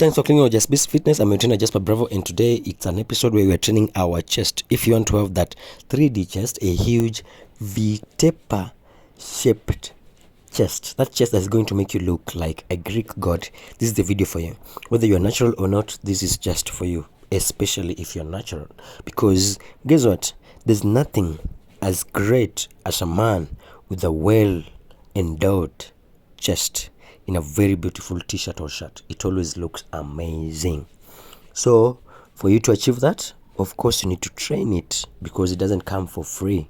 thanks for clicking on Just Beast Fitness. I'm your trainer Jasper Bravo, and today it's an episode where we are training our chest. If you want to have that 3D chest, a huge V-taper shaped chest, that chest that's going to make you look like a Greek god, this is the video for you. Whether you're natural or not, this is just for you, especially if you're natural. Because guess what? There's nothing as great as a man with a well-endowed chest in a very beautiful t-shirt or shirt. It always looks amazing. So for you to achieve that, of course you need to train it, because it doesn't come for free.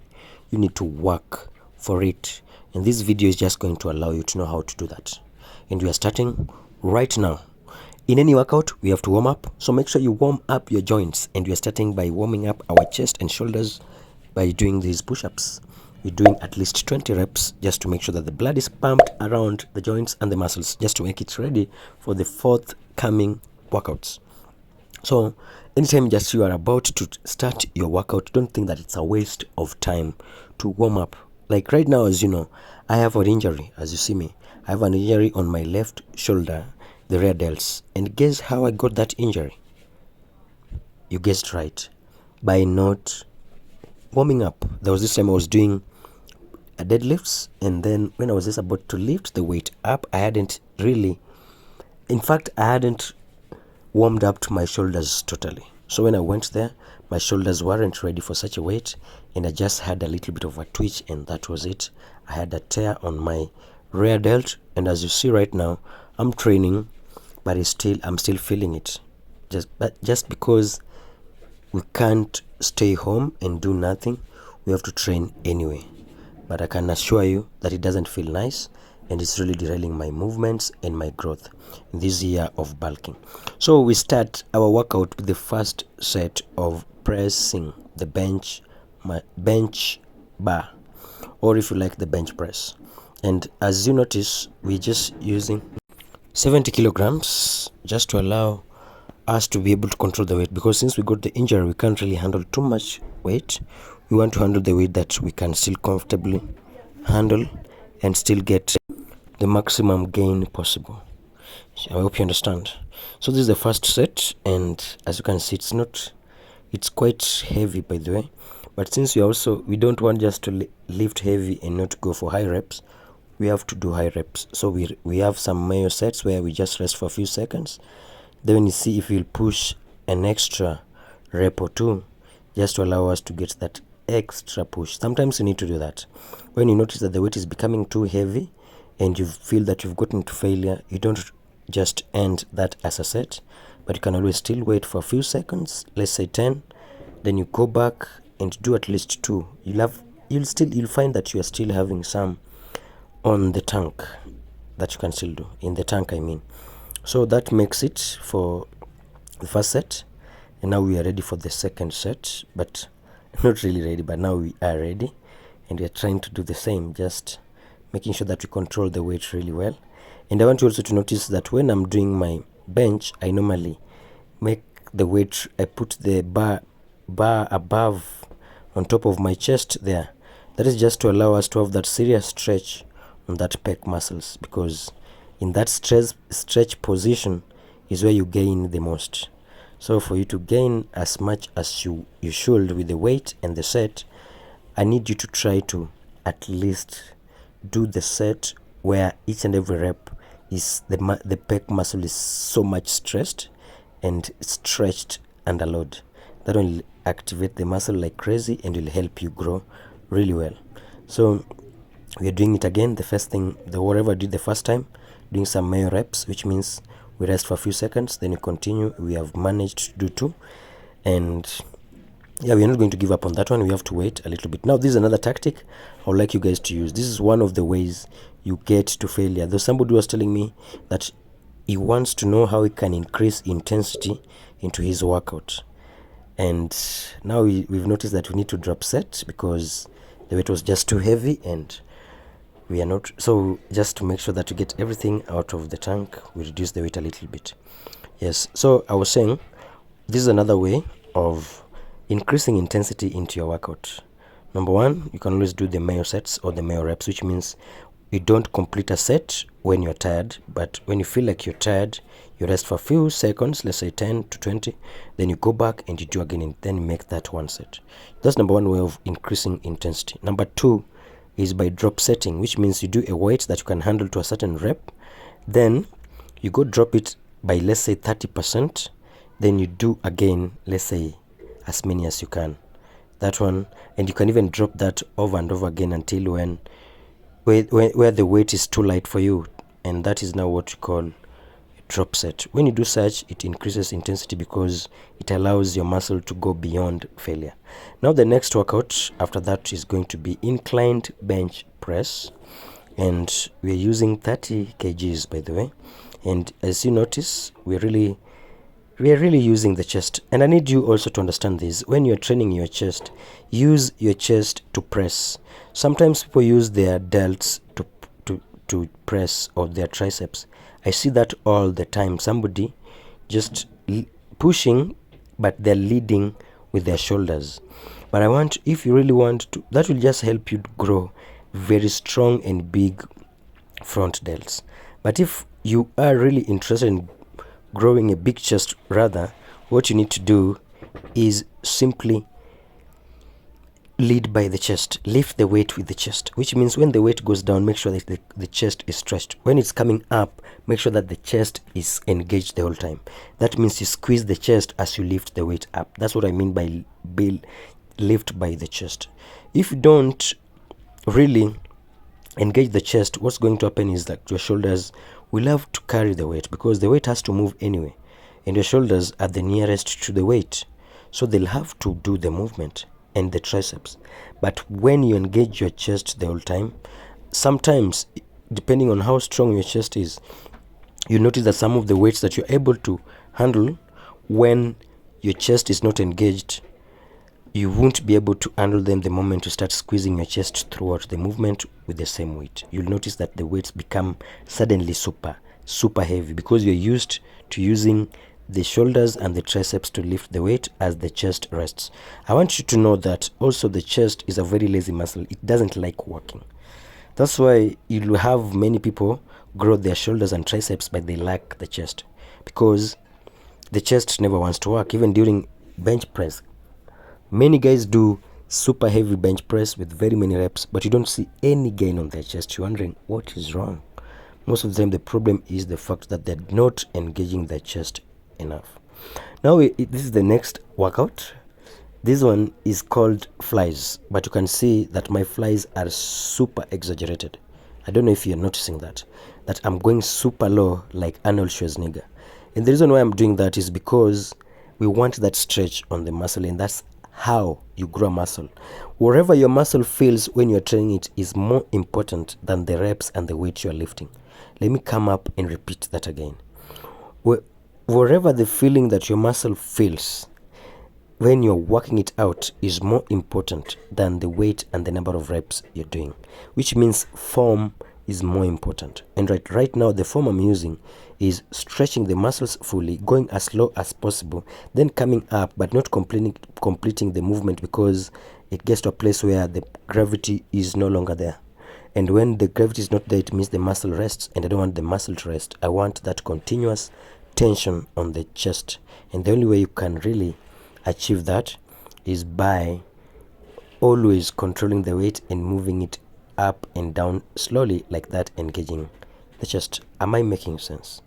You need to work for it, and this video is just going to allow you to know how to do that. And we are starting right now. In any workout we have to warm up, so make sure you warm up your joints, and we are starting by warming up our chest and shoulders by doing these push-ups. We're doing at least 20 reps just to make sure that the blood is pumped around the joints and the muscles, just to make it ready for the forthcoming workouts. So anytime just you are about to start your workout, don't think that it's a waste of time to warm up. Like right now, as you know, I have an injury. As you see me, I have an injury on my left shoulder, the rear delts. And guess how I got that injury? You guessed right, by not warming up. There was this time I was doing deadlifts, and then when I was just about to lift the weight up, I hadn't warmed up to my shoulders totally. So when I went there, my shoulders weren't ready for such a weight, and I just had a little bit of a twitch, and that was it. I had a tear on my rear delt, and as you see right now, I'm training, but I'm still feeling it. Just because we can't stay home and do nothing, we have to train anyway. But I can assure you that it doesn't feel nice, and it's really derailing my movements and my growth in this year of bulking. So we start our workout with the first set of pressing the bench bar, or if you like, the bench press. And as you notice, we're just using 70 kilograms just to allow us to be able to control the weight, because since we got the injury, we can't really handle too much weight. We want to handle the weight that we can still comfortably handle and still get the maximum gain possible. I hope you understand. So this is the first set, and as you can see, it's quite heavy, by the way. But since we don't want just to lift heavy and not go for high reps, we have to do high reps. So we have some Mayo sets where we just rest for a few seconds. Then when you see if you'll push an extra rep or two, just to allow us to get that extra push. Sometimes you need to do that. When you notice that the weight is becoming too heavy and you feel that you've gotten to failure, you don't just end that as a set, but you can always still wait for a few seconds, let's say 10, then you go back and do at least 2. You'll find that you are still having some on the tank that you can still do, in the tank I mean. So that makes it for the first set, and now we are ready for the second set, but not really ready, but now we are ready, and we are trying to do the same, just making sure that we control the weight really well. And I want you also to notice that when I'm doing my bench, I normally make the weight, I put the bar above on top of my chest there. That is just to allow us to have that serious stretch on that pec muscles, because in that stretch position is where you gain the most. So for you to gain as much as you should with the weight and the set, I need you to try to at least do the set where each and every rep is the pec muscle is so much stressed and stretched under load. That will activate the muscle like crazy and will help you grow really well. So we are doing it again. The first thing, whatever I did the first time, doing some Mayo reps, which means we rest for a few seconds, then we continue. We have managed to do 2, and yeah, we are not going to give up on that one. We have to wait a little bit. Now this is another tactic I would like you guys to use. This is one of the ways you get to failure. There's somebody who was telling me that he wants to know how he can increase intensity into his workout, and now we've noticed that we need to drop set because the weight was just too heavy, and we are not. So just to make sure that we get everything out of the tank, we reduce the weight a little bit. Yes, so I was saying this is another way of increasing intensity into your workout. Number one, you can always do the Mayo sets or the Mayo reps, which means you don't complete a set when you're tired, but when you feel like you're tired, you rest for a few seconds, let's say 10 to 20, then you go back and you do again, and then you make that one set. That's number one way of increasing intensity. Number two is by drop setting, which means you do a weight that you can handle to a certain rep, then you go drop it by, let's say, 30%, then you do again, let's say, as many as you can. That one, and you can even drop that over and over again until where the weight is too light for you, and that is now what you call a drop set. When you do such, it increases intensity because it allows your muscle to go beyond failure. Now the next workout after that is going to be inclined bench press, and we're using 30 kgs, by the way, and as you notice, we are really using the chest. And I need you also to understand this: when you're training your chest, use your chest to press. Sometimes people use their delts to press, or their triceps. I see that all the time. Somebody just pushing, but they're leading with their shoulders. But I want, if you really want to, that will just help you grow very strong and big front delts. But if you are really interested in growing a big chest, rather, what you need to do is simply lead by the chest. Lift the weight with the chest, which means when the weight goes down, make sure that the chest is stretched. When it's coming up, make sure that the chest is engaged the whole time. That means you squeeze the chest as you lift the weight up. That's what I mean by lift by the chest. If you don't really engage the chest, what's going to happen is that your shoulders will have to carry the weight, because the weight has to move anyway, and your shoulders are the nearest to the weight, so they'll have to do the movement, and the triceps. But when you engage your chest the whole time, sometimes, depending on how strong your chest is, you notice that some of the weights that you're able to handle, when your chest is not engaged, you won't be able to handle them the moment you start squeezing your chest throughout the movement with the same weight. You'll notice that the weights become suddenly super heavy, because you're used to using the shoulders and the triceps to lift the weight as the chest rests. I want you to know that also the chest is a very lazy muscle. It doesn't like working. That's why you'll have many people grow their shoulders and triceps, but they lack the chest, because the chest never wants to work. Even during bench press, many guys do super heavy bench press with very many reps, but you don't see any gain on their chest. You're wondering what is wrong. Most of the time, the problem is the fact that they're not engaging their chest enough. Now, this is the next workout. This one is called flies, but you can see that my flies are super exaggerated. I don't know if you're noticing that I'm going super low like Arnold Schwarzenegger. And the reason why I'm doing that is because we want that stretch on the muscle, and that's how you grow muscle. Wherever your muscle feels when you're training it is more important than the reps and the weight you're lifting. Let me come up and repeat that again. Wherever the feeling that your muscle feels when you're working it out is more important than the weight and the number of reps you're doing, which means form is more important. And right now, the form I'm using is stretching the muscles fully, going as slow as possible, then coming up, but not completing the movement, because it gets to a place where the gravity is no longer there. And when the gravity is not there, it means the muscle rests, and I don't want the muscle to rest. I want that continuous tension on the chest. And the only way you can really achieve that is by always controlling the weight and moving it up and down slowly like that, engaging the chest. Am I making sense?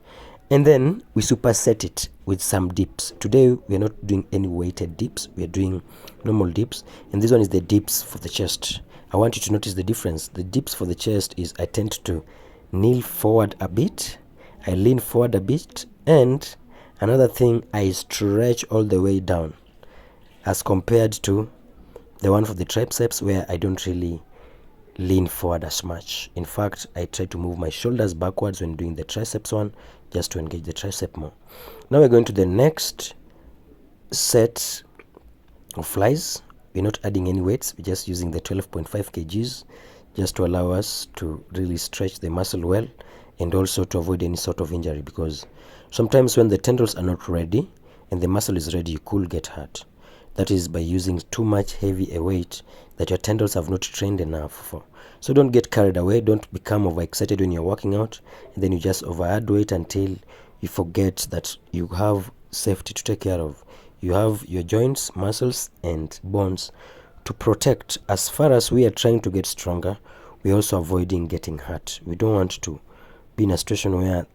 And then we superset it with some dips. Today we are not doing any weighted dips, we are doing normal dips, and this one is the dips for the chest. I want you to notice the difference. The dips for the chest is I tend to kneel forward a bit, I lean forward a bit, and another thing, I stretch all the way down, as compared to the one for the triceps where I don't really lean forward as much. In fact, I try to move my shoulders backwards when doing the triceps one, just to engage the tricep more. Now we're going to the next set of flies. We're not adding any weights, we're just using the 12.5 kgs just to allow us to really stretch the muscle well, and also to avoid any sort of injury, because sometimes when the tendons are not ready and the muscle is ready, you could get hurt. That is by using too much heavy a weight that your tendons have not trained enough for. So don't get carried away. Don't become overexcited when you're working out, and then you just overadd weight until you forget that you have safety to take care of. You have your joints, muscles, and bones to protect. As far as we are trying to get stronger, we're also avoiding getting hurt. We don't want to be in a situation where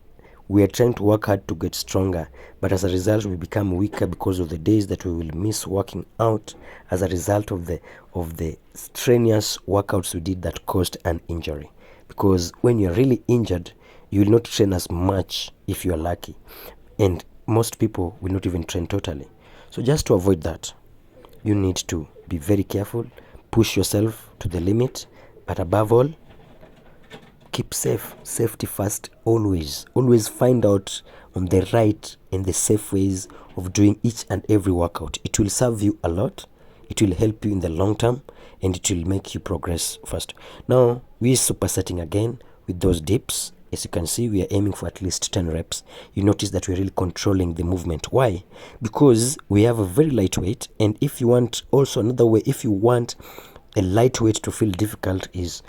we are trying to work hard to get stronger, but as a result we become weaker because of the days that we will miss working out as a result of the strenuous workouts we did that caused an injury. Because when you're really injured, you will not train as much if you are lucky, and most people will not even train totally. So just to avoid that, you need to be very careful, push yourself to the limit, but above all, keep safe. Safety first. Always find out on the right and the safe ways of doing each and every workout. It will serve you a lot, it will help you in the long term, and it will make you progress fast. Now we're supersetting again with those dips. As you can see, we are aiming for at least 10 reps. You notice that we're really controlling the movement. Why? Because we have a very light weight, and if you want, also another way, if you want a lightweight to feel difficult, is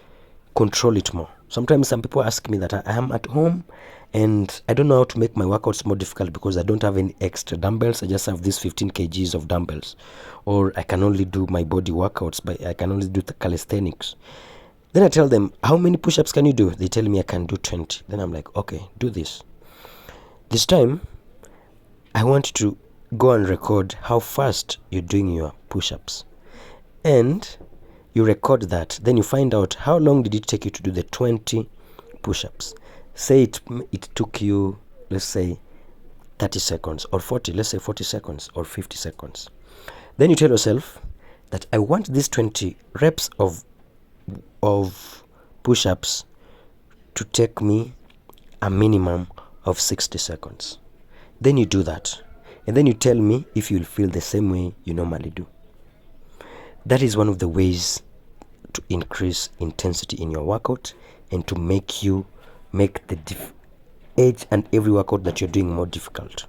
control it more. Sometimes some people ask me that I am at home and I don't know how to make my workouts more difficult because I don't have any extra dumbbells. I just have these 15 kgs of dumbbells, or I can only do my body workouts, but I can only do the calisthenics. Then I tell them, how many push-ups can you do? They tell me I can do 20. Then I'm like, okay, do this. This time I want you to go and record how fast you're doing your push-ups, and you record that. Then you find out how long did it take you to do the 20 push-ups. Say it took you, let's say 30 seconds or 40, let's say 40 seconds or 50 seconds. Then you tell yourself that I want these 20 reps of push-ups to take me a minimum of 60 seconds. Then you do that, and then you tell me if you'll feel the same way you normally do. That is one of the ways to increase intensity in your workout and to make you make the each and every workout that you're doing more difficult.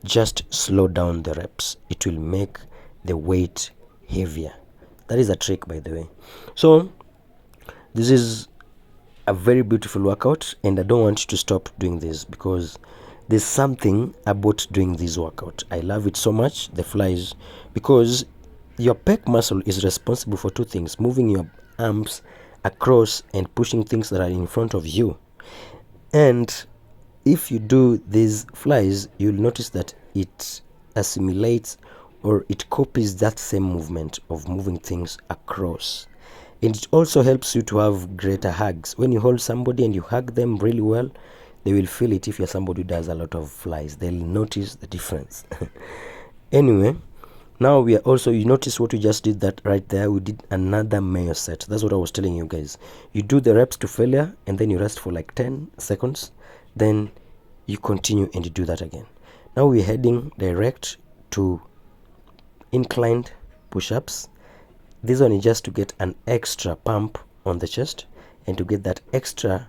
Just slow down the reps. It will make the weight heavier. That is a trick, by the way. So this is a very beautiful workout, and I don't want you to stop doing this because there's something about doing this workout. I love it so much, the flies, because your pec muscle is responsible for two things: moving your arms across and pushing things that are in front of you. And if you do these flies, you'll notice that it assimilates, or it copies that same movement of moving things across. And it also helps you to have greater hugs. When you hold somebody and you hug them really well, they will feel it. If you're somebody who does a lot of flies, they'll notice the difference. Anyway, now we are also, you notice what we just did, that right there, we did another Mayo set. That's what I was telling you guys. You do the reps to failure, and then you rest for like 10 seconds. Then you continue and you do that again. Now we're heading direct to inclined push-ups. This one is just to get an extra pump on the chest and to get that extra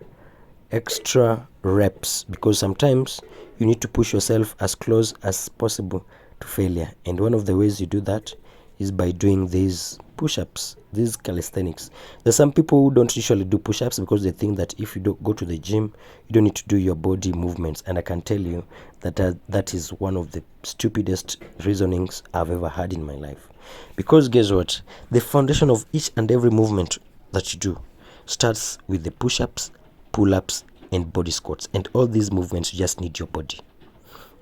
reps, because sometimes you need to push yourself as close as possible to failure, and one of the ways you do that is by doing these push-ups, these calisthenics. There's some people who don't usually do push-ups because they think that if you don't go to the gym, you don't need to do your body movements, and I can tell you that that is one of the stupidest reasonings I've ever had in my life. Because guess what? The foundation of each and every movement that you do starts with the push-ups, pull-ups, and body squats, and all these movements, you just need your body.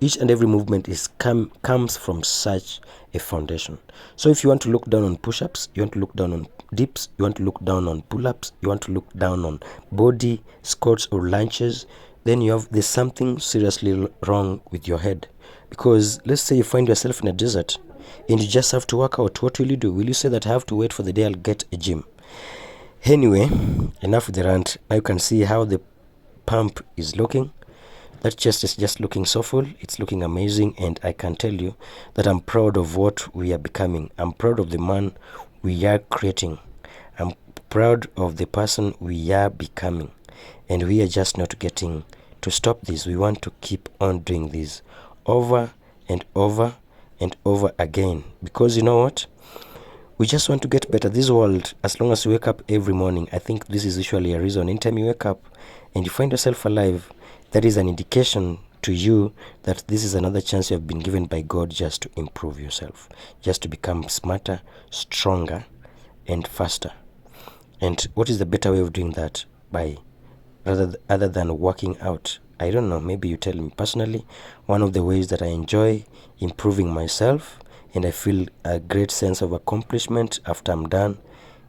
Each and every movement comes from such a foundation. So if you want to look down on push-ups, you want to look down on dips, you want to look down on pull-ups, you want to look down on body squats or lunges, then there's something seriously wrong with your head. Because let's say you find yourself in a desert and you just have to work out. What will you do? Will you say that I have to wait for the day I'll get a gym? Anyway, enough with the rant. Now you can see how the pump is looking. That chest is just looking so full. It's looking amazing, and I can tell you that I'm proud of what we are becoming. I'm proud of the man we are creating. I'm proud of the person we are becoming, and we are just not getting to stop this. We want to keep on doing this over and over and over again, because you know what, we just want to get better. This world, as long as you wake up every morning, I think this is usually a reason. Anytime you wake up and you find yourself alive, that is an indication to you that this is another chance you have been given by God just to improve yourself, just to become smarter, stronger, and faster. And what is the better way of doing that? By other than working out? I don't know, maybe you tell me. Personally, one of the ways that I enjoy improving myself and I feel a great sense of accomplishment after I'm done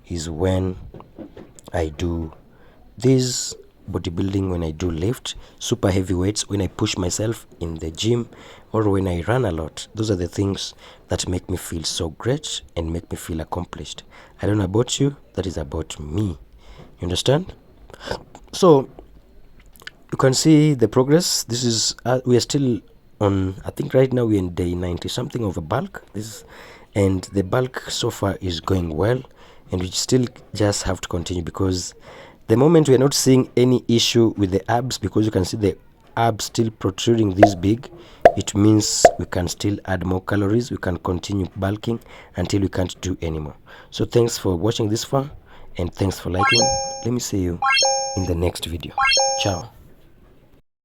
is when I do this bodybuilding, when I do lift super heavy weights, when I push myself in the gym, or when I run a lot. Those are the things that make me feel so great and make me feel accomplished. I don't know about you, that is about me. You understand? So you can see the progress. This is we are still on, I think right now we're in day 90 something of a bulk. And the bulk so far is going well, and we still just have to continue, because the moment we are not seeing any issue with the abs, because you can see the abs still protruding this big, it means we can still add more calories. We can continue bulking until we can't do anymore. So thanks for watching this far, and thanks for liking. Let me see you in the next video. Ciao.